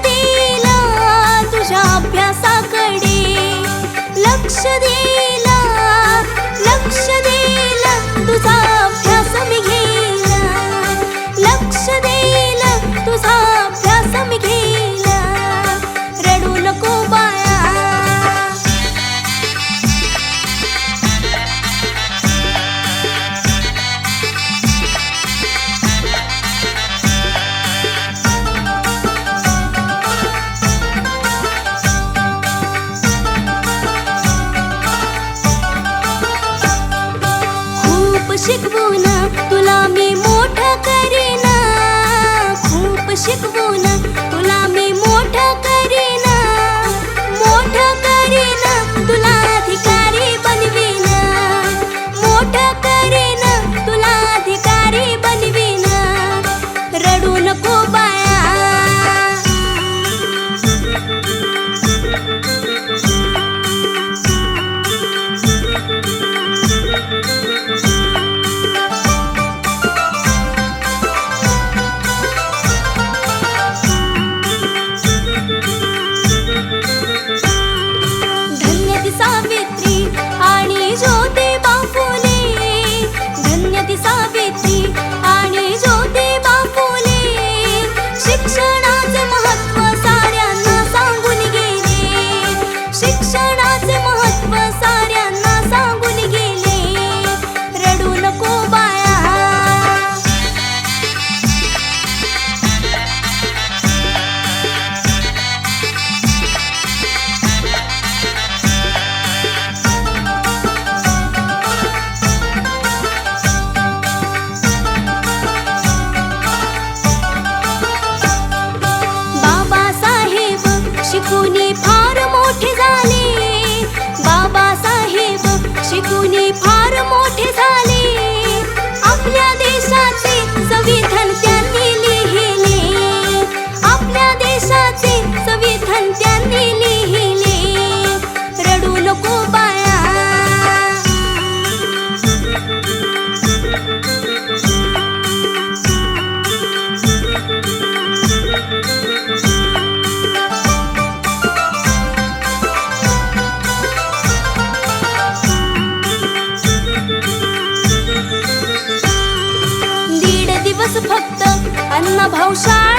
दिला तुझ्या अभ्यासाकडे, लक्ष दिला तुझा अभ्यास मी घेला, लक्ष दिला तुझा अभ्यास मी घेला, रडू नको बाया. शिकवून तुला मी मोठं करीन, खूप शिकवून तुला मी मोठं करीन, मोठं करीन तुला अधिकारी बनवीन, मोठं करीन तुला अधिकारी बनवीन, रडू नको बाया. सावित्री आणि ज्योतिबा फुले, धन्य ती सावित्री आणि ज्योतिबा फुले, शिक्षणाचे महत्त्व साऱ्यांना सांगून गेले, शिक्षणाचे महत्त्व साऱ्यांना सांगून गेले, रडू नको बाया. शिकूनी फार मोठे झाले, बाबासाहेब शिकूनी फार मोठे झाले, आपल्या देशाचे संविधान त्यांनी लिहिले, आपल्या देशाचे संविधान त्यांनी लिहिले, रडू नको बाया. फक्त अण्णाभाऊ शाळेत